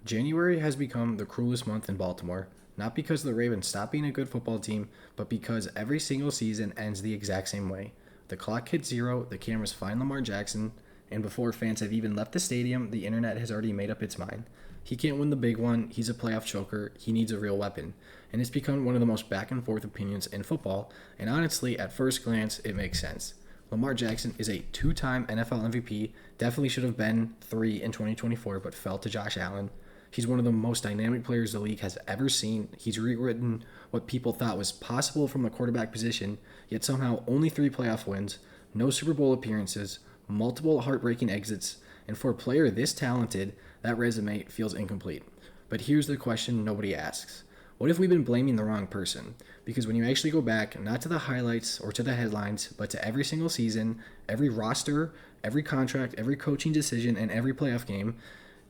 January has become the cruelest month in Baltimore, not because the Ravens stopped being a good football team, but because every single season ends the exact same way. The clock hits zero, the cameras find Lamar Jackson, and before fans have even left the stadium, the internet has already made up its mind. He can't win the big one, he's a playoff choker, he needs a real weapon. And it's become one of the most back and forth opinions in football, and honestly, at first glance, it makes sense. Lamar Jackson is a two-time NFL MVP, definitely should have been 3 in 2024, but fell to Josh Allen. He's one of the most dynamic players the league has ever seen. He's rewritten what people thought was possible from the quarterback position, yet somehow only 3 playoff wins, no Super Bowl appearances, multiple heartbreaking exits, and for a player this talented, that resume feels incomplete. But here's the question nobody asks. What if we've been blaming the wrong person? Because when you actually go back, not to the highlights or to the headlines, but to every single season, every roster, every contract, every coaching decision, and every playoff game,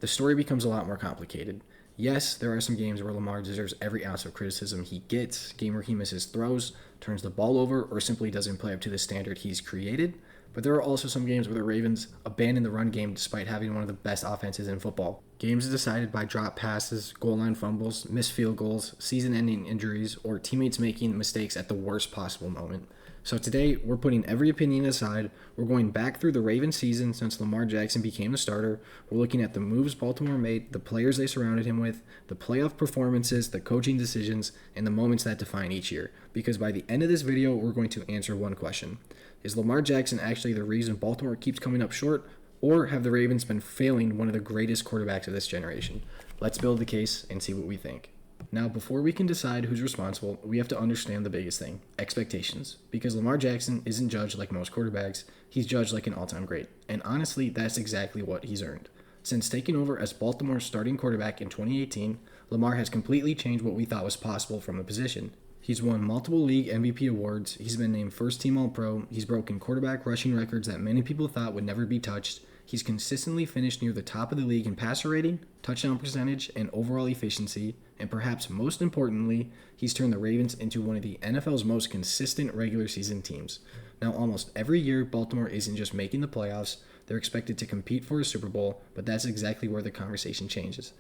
the story becomes a lot more complicated. Yes, there are some games where Lamar deserves every ounce of criticism he gets, game where he misses throws, turns the ball over, or simply doesn't play up to the standard he's created. But there are also some games where the Ravens abandon the run game despite having one of the best offenses in football. Games decided by drop passes, goal line fumbles, missed field goals, season-ending injuries, or teammates making mistakes at the worst possible moment. So today, we're putting every opinion aside. We're going back through the Ravens season since Lamar Jackson became the starter. We're looking at the moves Baltimore made, the players they surrounded him with, the playoff performances, the coaching decisions, and the moments that define each year. Because by the end of this video, we're going to answer one question. Is Lamar Jackson actually the reason Baltimore keeps coming up short, or have the Ravens been failing one of the greatest quarterbacks of this generation? Let's build the case and see what we think. Now, before we can decide who's responsible, we have to understand the biggest thing, expectations. Because Lamar Jackson isn't judged like most quarterbacks, he's judged like an all-time great. And honestly, that's exactly what he's earned. Since taking over as Baltimore's starting quarterback in 2018, Lamar has completely changed what we thought was possible from the position. He's won multiple league MVP awards, he's been named first-team All-Pro, he's broken quarterback rushing records that many people thought would never be touched, he's consistently finished near the top of the league in passer rating, touchdown percentage, and overall efficiency, and perhaps most importantly, he's turned the Ravens into one of the NFL's most consistent regular season teams. Now, almost every year, Baltimore isn't just making the playoffs, they're expected to compete for a Super Bowl, but that's exactly where the conversation changes.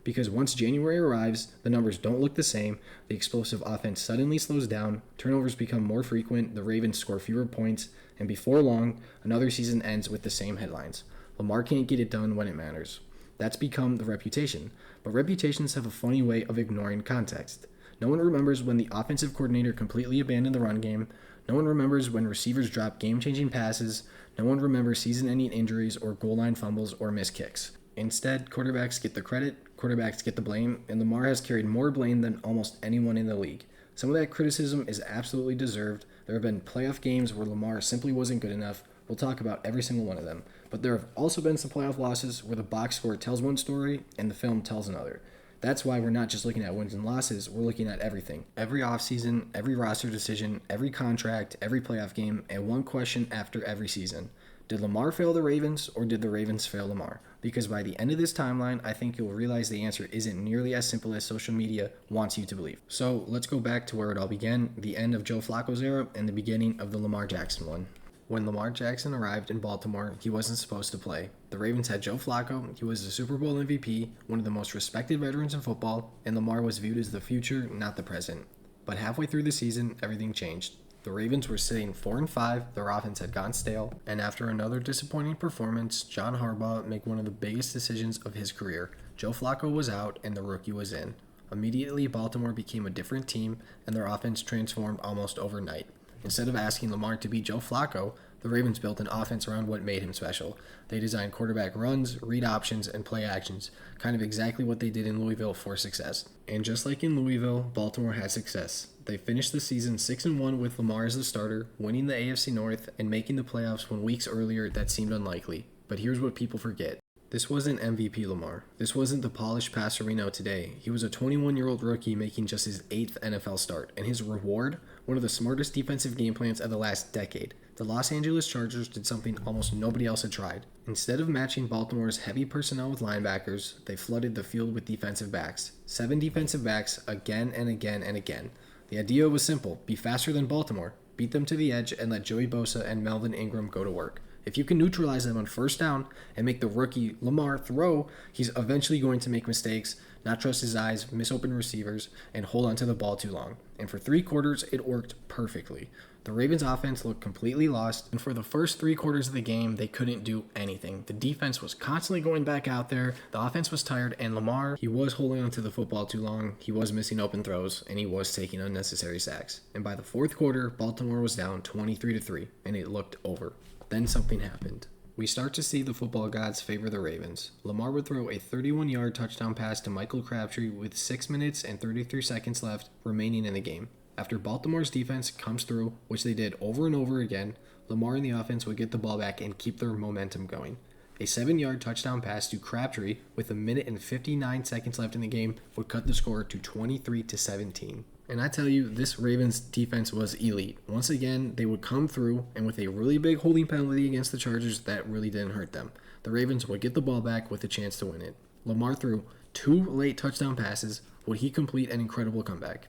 Because once January arrives, the numbers don't look the same, the explosive offense suddenly slows down, turnovers become more frequent, the Ravens score fewer points, and before long, another season ends with the same headlines. Lamar can't get it done when it matters. That's become the reputation. But reputations have a funny way of ignoring context. No one remembers when the offensive coordinator completely abandoned the run game. No one remembers when receivers dropped game-changing passes. No one remembers season-ending injuries or goal line fumbles or missed kicks. Instead, quarterbacks get the credit, quarterbacks get the blame, and Lamar has carried more blame than almost anyone in the league. Some of that criticism is absolutely deserved. There have been playoff games where Lamar simply wasn't good enough. We'll talk about every single one of them. But there have also been some playoff losses where the box score tells one story and the film tells another. That's why we're not just looking at wins and losses, we're looking at everything. Every offseason, every roster decision, every contract, every playoff game, and one question after every season. Did Lamar fail the Ravens, or did the Ravens fail Lamar? Because by the end of this timeline, I think you'll realize the answer isn't nearly as simple as social media wants you to believe. So let's go back to where it all began, the end of Joe Flacco's era and the beginning of the Lamar Jackson one. When Lamar Jackson arrived in Baltimore, he wasn't supposed to play. The Ravens had Joe Flacco, he was the Super Bowl MVP, one of the most respected veterans in football, and Lamar was viewed as the future, not the present. But halfway through the season, everything changed. The Ravens were sitting 4-5, their offense had gone stale, and after another disappointing performance, John Harbaugh made one of the biggest decisions of his career. Joe Flacco was out and the rookie was in. Immediately, Baltimore became a different team, and their offense transformed almost overnight. Instead of asking Lamar to be Joe Flacco, the Ravens built an offense around what made him special. They designed quarterback runs, read options, and play actions, kind of exactly what they did in Louisville for success. And just like in Louisville, Baltimore had success. They finished the season 6-1 with Lamar as the starter, winning the AFC North and making the playoffs when weeks earlier that seemed unlikely. But here's what people forget. This wasn't MVP Lamar. This wasn't the polished passer we know today. He was a 21-year-old rookie making just his 8th NFL start, and his reward? One of the smartest defensive game plans of the last decade. The Los Angeles Chargers did something almost nobody else had tried. Instead of matching Baltimore's heavy personnel with linebackers, they flooded the field with defensive backs. 7 defensive backs again and again and again. The idea was simple: be faster than Baltimore, beat them to the edge, and let Joey Bosa and Melvin Ingram go to work. If you can neutralize them on first down and make the rookie Lamar throw, he's eventually going to make mistakes, not trust his eyes, miss open receivers, and hold onto the ball too long. And for 3 quarters, it worked perfectly. The Ravens offense looked completely lost, and for the first 3 quarters of the game, they couldn't do anything. The defense was constantly going back out there, the offense was tired, and Lamar, he was holding onto the football too long, he was missing open throws, and he was taking unnecessary sacks. And by the 4th quarter, Baltimore was down 23-3, and it looked over. Then something happened. We start to see the football gods favor the Ravens. Lamar would throw a 31-yard touchdown pass to Michael Crabtree with 6 minutes and 33 seconds left remaining in the game. After Baltimore's defense comes through, which they did over and over again, Lamar and the offense would get the ball back and keep their momentum going. A 7-yard touchdown pass to Crabtree with 1 minute and 59 seconds left in the game would cut the score to 23-17. And I tell you, this Ravens defense was elite. Once again, they would come through, and with a really big holding penalty against the Chargers, that really didn't hurt them. The Ravens would get the ball back with a chance to win it. Lamar threw 2 late touchdown passes. Would he complete an incredible comeback?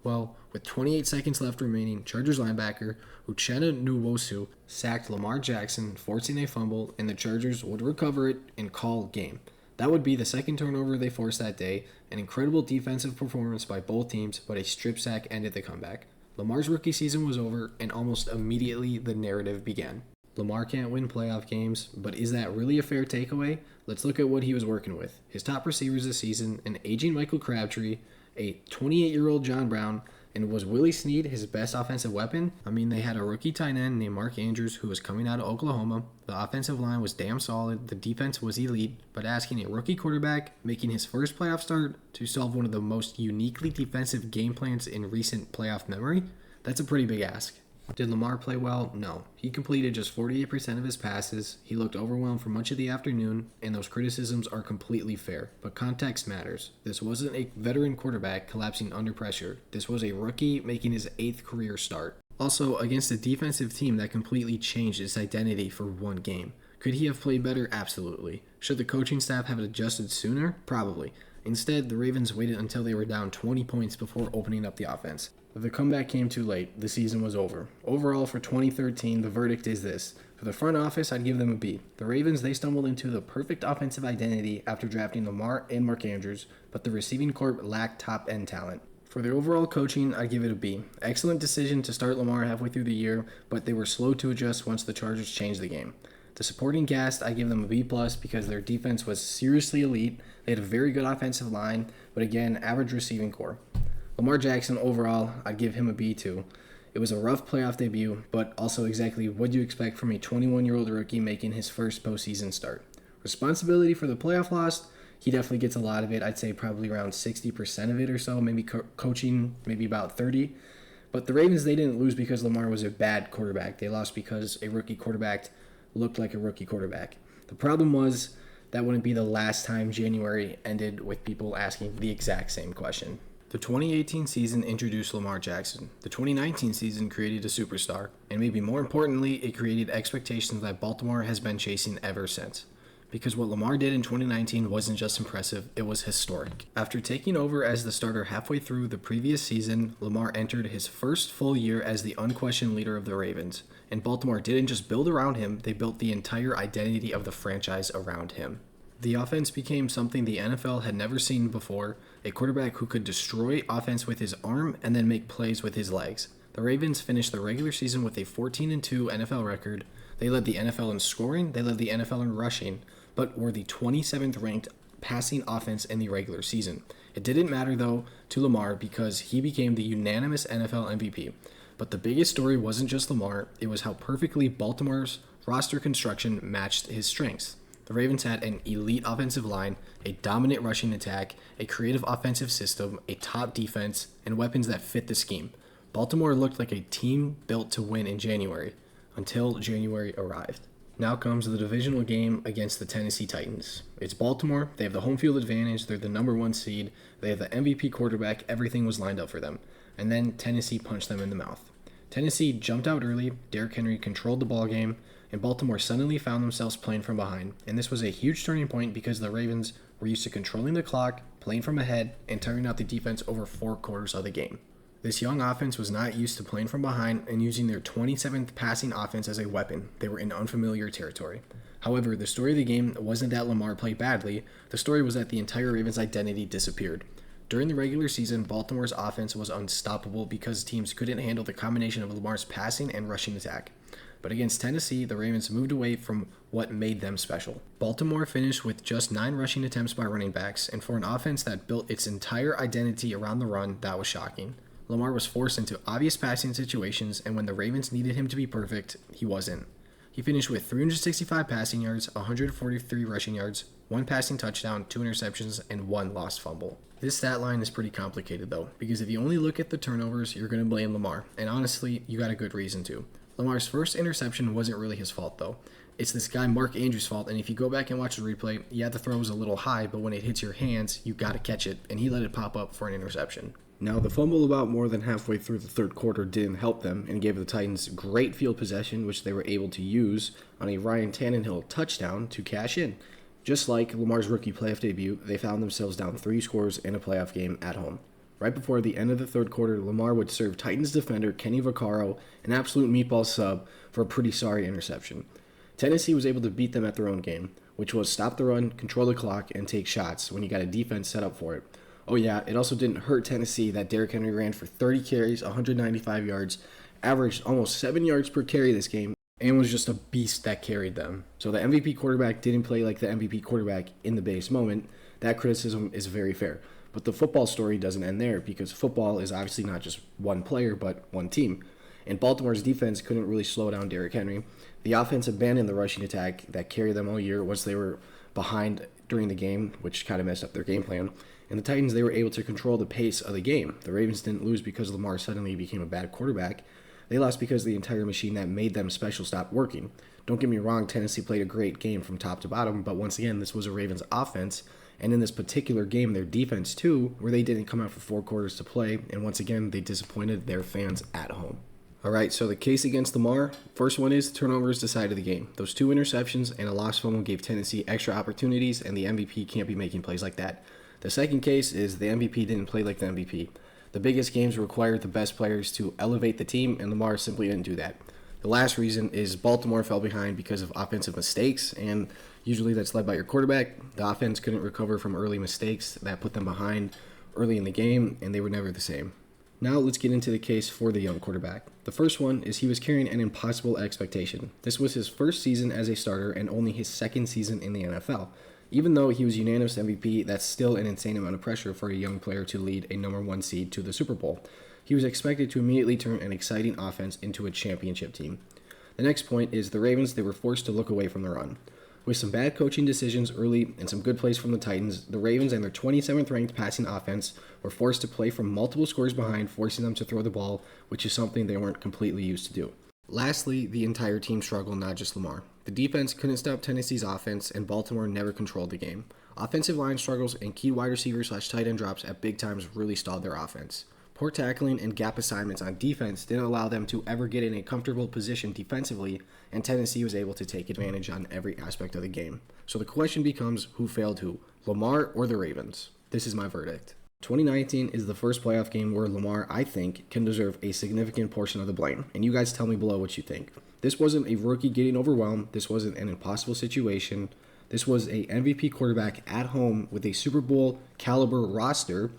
Well, with 28 seconds left remaining, Chargers linebacker Uchenna Nwosu sacked Lamar Jackson, forcing a fumble, and the Chargers would recover it and call game. That would be the second turnover they forced that day, an incredible defensive performance by both teams, but a strip sack ended the comeback. Lamar's rookie season was over, and almost immediately the narrative began. Lamar can't win playoff games, but is that really a fair takeaway? Let's look at what he was working with. His top receivers this season, an aging Michael Crabtree, a 28-year-old John Brown, and was Willie Snead his best offensive weapon? I mean, they had a rookie tight end named Mark Andrews who was coming out of Oklahoma. The offensive line was damn solid. The defense was elite. But asking a rookie quarterback making his first playoff start to solve one of the most uniquely defensive game plans in recent playoff memory? That's a pretty big ask. Did Lamar play well? No. He completed just 48% of his passes. He looked overwhelmed for much of the afternoon, and those criticisms are completely fair. But context matters. This wasn't a veteran quarterback collapsing under pressure. This was a rookie making his 8th career start. Also, against a defensive team that completely changed its identity for one game. Could he have played better? Absolutely. Should the coaching staff have adjusted sooner? Probably. Instead, the Ravens waited until they were down 20 points before opening up the offense. The comeback came too late. The season was over. Overall, for 2013, the verdict is this. For the front office, I'd give them a B. The Ravens, they stumbled into the perfect offensive identity after drafting Lamar and Mark Andrews, but the receiving corps lacked top-end talent. For their overall coaching, I'd give it a B. Excellent decision to start Lamar halfway through the year, but they were slow to adjust once the Chargers changed the game. The supporting cast, I give them a B+ because their defense was seriously elite. They had a very good offensive line, but again, average receiving corps. Lamar Jackson, overall, I'd give him a B too. It was a rough playoff debut, but also exactly what you expect from a 21-year-old rookie making his first postseason start. Responsibility for the playoff loss, he definitely gets a lot of it. I'd say probably around 60% of it or so, maybe coaching, maybe about 30. But the Ravens, they didn't lose because Lamar was a bad quarterback. They lost because a rookie quarterback looked like a rookie quarterback. The problem was that wouldn't be the last time January ended with people asking the exact same question. The 2018 season introduced Lamar Jackson. The 2019 season created a superstar, and maybe more importantly, it created expectations that Baltimore has been chasing ever since. Because what Lamar did in 2019 wasn't just impressive, it was historic. After taking over as the starter halfway through the previous season, Lamar entered his first full year as the unquestioned leader of the Ravens. And Baltimore didn't just build around him, they built the entire identity of the franchise around him. The offense became something the NFL had never seen before, a quarterback who could destroy offense with his arm and then make plays with his legs. The Ravens finished the regular season with a 14-2 NFL record. They led the NFL in scoring, they led the NFL in rushing, but were the 27th ranked passing offense in the regular season. It didn't matter, though, to Lamar because he became the unanimous NFL MVP. But the biggest story wasn't just Lamar, it was how perfectly Baltimore's roster construction matched his strengths. The Ravens had an elite offensive line, a dominant rushing attack, a creative offensive system, a top defense, and weapons that fit the scheme. Baltimore looked like a team built to win in January, until January arrived. Now comes the divisional game against the Tennessee Titans. It's Baltimore, they have the home field advantage, they're the number 1 seed, they have the MVP quarterback, everything was lined up for them. And then Tennessee punched them in the mouth. Tennessee jumped out early, Derrick Henry controlled the ball game, and Baltimore suddenly found themselves playing from behind. And this was a huge turning point because the Ravens were used to controlling the clock, playing from ahead, and tiring out the defense over 4 quarters of the game. This young offense was not used to playing from behind and using their 27th passing offense as a weapon. They were in unfamiliar territory. However, the story of the game wasn't that Lamar played badly. The story was that the entire Ravens' identity disappeared. During the regular season, Baltimore's offense was unstoppable because teams couldn't handle the combination of Lamar's passing and rushing attack. But against Tennessee, the Ravens moved away from what made them special. Baltimore finished with just 9 rushing attempts by running backs, and for an offense that built its entire identity around the run, that was shocking. Lamar was forced into obvious passing situations, and when the Ravens needed him to be perfect, he wasn't. He finished with 365 passing yards, 143 rushing yards, 1 passing touchdown, 2 interceptions, and 1 lost fumble. This stat line is pretty complicated though, because if you only look at the turnovers, you're going to blame Lamar, and honestly, you got a good reason to. Lamar's first interception wasn't really his fault though. It's this guy Mark Andrews' fault, and if you go back and watch the replay, yeah, the throw was a little high, but when it hits your hands, you got to catch it, and he let it pop up for an interception. Now, the fumble about more than halfway through the third quarter didn't help them and gave the Titans great field possession, which they were able to use on a Ryan Tannehill touchdown to cash in. Just like Lamar's rookie playoff debut, they found themselves down 3 scores in a playoff game at home. Right before the end of the third quarter, Lamar would serve Titans defender Kenny Vaccaro an absolute meatball sub for a pretty sorry interception. Tennessee was able to beat them at their own game, which was stop the run, control the clock, and take shots when you got a defense set up for it. Oh yeah, it also didn't hurt Tennessee that Derrick Henry ran for 30 carries, 195 yards, averaged almost 7 yards per carry this game, and was just a beast that carried them. So the MVP quarterback didn't play like the MVP quarterback in the biggest moment. That criticism is very fair. But the football story doesn't end there, because football is obviously not just one player, but one team. And Baltimore's defense couldn't really slow down Derrick Henry. The offense abandoned the rushing attack that carried them all year once they were behind during the game, which kind of messed up their game plan. And the Titans, they were able to control the pace of the game. The Ravens didn't lose because Lamar suddenly became a bad quarterback. They lost because the entire machine that made them special stopped working. Don't get me wrong, Tennessee played a great game from top to bottom, but once again, this was a Ravens offense, and in this particular game, their defense too, where they didn't come out for 4 quarters to play, and once again, they disappointed their fans at home. Alright, so the case against Lamar, first one is turnovers decided the game. Those 2 interceptions and a lost fumble gave Tennessee extra opportunities, and the MVP can't be making plays like that. The second case is the MVP didn't play like the MVP. The biggest games required the best players to elevate the team, and Lamar simply didn't do that. The last reason is Baltimore fell behind because of offensive mistakes, and usually that's led by your quarterback. The offense couldn't recover from early mistakes that put them behind early in the game, and they were never the same. Now let's get into the case for the young quarterback. The first one is he was carrying an impossible expectation. This was his first season as a starter and only his second season in the NFL. Even though he was unanimous MVP, that's still an insane amount of pressure for a young player to lead a number 1 seed to the Super Bowl. He was expected to immediately turn an exciting offense into a championship team. The next point is the Ravens, they were forced to look away from the run. With some bad coaching decisions early and some good plays from the Titans, the Ravens and their 27th ranked passing offense were forced to play from multiple scores behind, forcing them to throw the ball, which is something they weren't completely used to do. Lastly, the entire team struggled, not just Lamar. The defense couldn't stop Tennessee's offense, and Baltimore never controlled the game. Offensive line struggles and key wide receiver/tight end drops at big times really stalled their offense. Poor tackling and gap assignments on defense didn't allow them to ever get in a comfortable position defensively, and Tennessee was able to take advantage on every aspect of the game. So the question becomes, who failed who? Lamar or the Ravens? This is my verdict. 2019 is the first playoff game where Lamar, I think, can deserve a significant portion of the blame, and you guys tell me below what you think. This wasn't a rookie getting overwhelmed. This wasn't an impossible situation. This was a MVP quarterback at home with a Super Bowl caliber roster.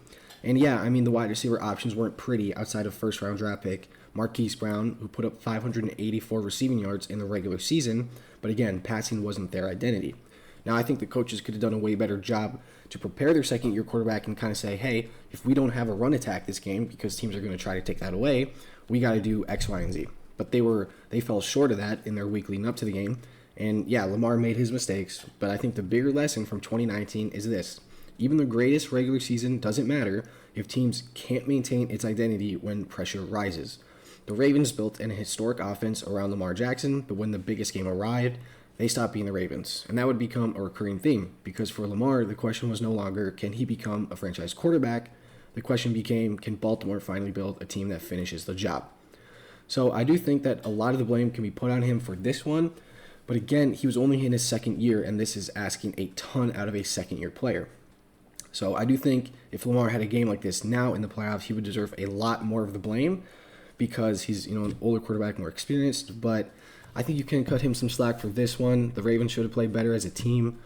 And yeah, I mean, the wide receiver options weren't pretty outside of first-round draft pick Marquise Brown, who put up 584 receiving yards in the regular season, but again, passing wasn't their identity. Now, I think the coaches could have done a way better job to prepare their second-year quarterback and kind of say, hey, if we don't have a run attack this game, because teams are going to try to take that away, we got to do X, Y, and Z. But they fell short of that in their week leading up to the game. And yeah, Lamar made his mistakes, but I think the bigger lesson from 2019 is this. Even the greatest regular season doesn't matter if teams can't maintain its identity when pressure rises. The Ravens built an historic offense around Lamar Jackson, but when the biggest game arrived, they stopped being the Ravens. And that would become a recurring theme, because for Lamar, the question was no longer, can he become a franchise quarterback? The question became, can Baltimore finally build a team that finishes the job? So I do think that a lot of the blame can be put on him for this one, but again, he was only in his second year, and this is asking a ton out of a second-year player. So I do think if Lamar had a game like this now in the playoffs, he would deserve a lot more of the blame because he's an older quarterback, more experienced. But I think you can cut him some slack for this one. The Ravens should have played better as a team,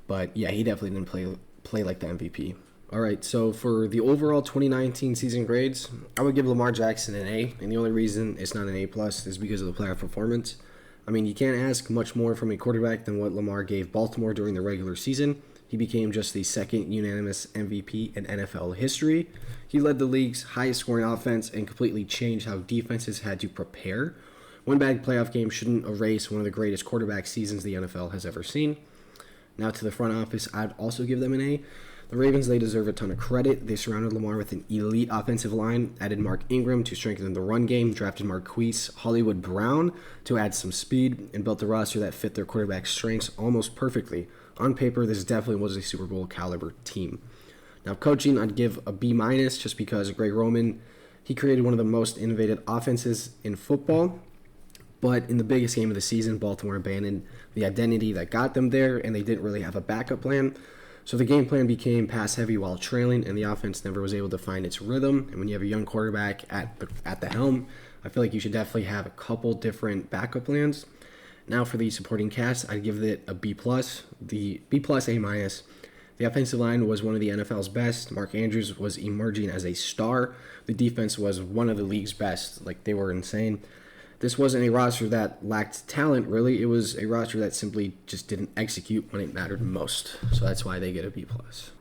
but yeah, he definitely didn't play like the MVP. All right, so for the overall 2019 season grades, I would give Lamar Jackson an A, and the only reason it's not an A+ is because of the playoff performance. I mean, you can't ask much more from a quarterback than what Lamar gave Baltimore during the regular season. He became just the second unanimous MVP in NFL history. He led the league's highest scoring offense and completely changed how defenses had to prepare. One bad playoff game shouldn't erase one of the greatest quarterback seasons the NFL has ever seen. Now to the front office, I'd also give them an A. The Ravens, they deserve a ton of credit. They surrounded Lamar with an elite offensive line, added Mark Ingram to strengthen the run game, drafted Marquise Hollywood Brown to add some speed, and built a roster that fit their quarterback's strengths almost perfectly. On paper, this definitely was a Super Bowl caliber team. Now, coaching, I'd give a B- just because Greg Roman, he created one of the most innovative offenses in football. But in the biggest game of the season, Baltimore abandoned the identity that got them there, and they didn't really have a backup plan. So the game plan became pass-heavy while trailing, and the offense never was able to find its rhythm. And when you have a young quarterback at the helm, I feel like you should definitely have a couple different backup plans. Now for the supporting cast, I'd give it a B+, the B+, A-. The offensive line was one of the NFL's best. Mark Andrews was emerging as a star. The defense was one of the league's best. Like, they were insane. This wasn't a roster that lacked talent, really. It was a roster that simply just didn't execute when it mattered most. So that's why they get a B+.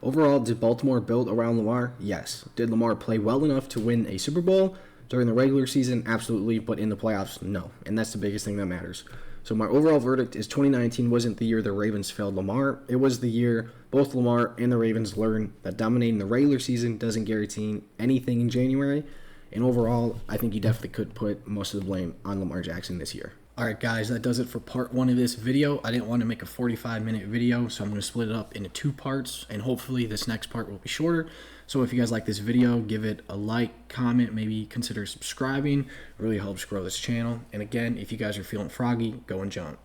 Overall, did Baltimore build around Lamar? Yes. Did Lamar play well enough to win a Super Bowl? During the regular season, absolutely. But in the playoffs, no. And that's the biggest thing that matters. So my overall verdict is 2019 wasn't the year the Ravens failed Lamar. It was the year both Lamar and the Ravens learned that dominating the regular season doesn't guarantee anything in January. And overall, I think you definitely could put most of the blame on Lamar Jackson this year. All right, guys, that does it for part 1 of this video. I didn't want to make a 45-minute video, so I'm going to split it up into 2 parts, and hopefully this next part will be shorter. So if you guys like this video, give it a like, comment, maybe consider subscribing. It really helps grow this channel. And again, if you guys are feeling froggy, go and jump.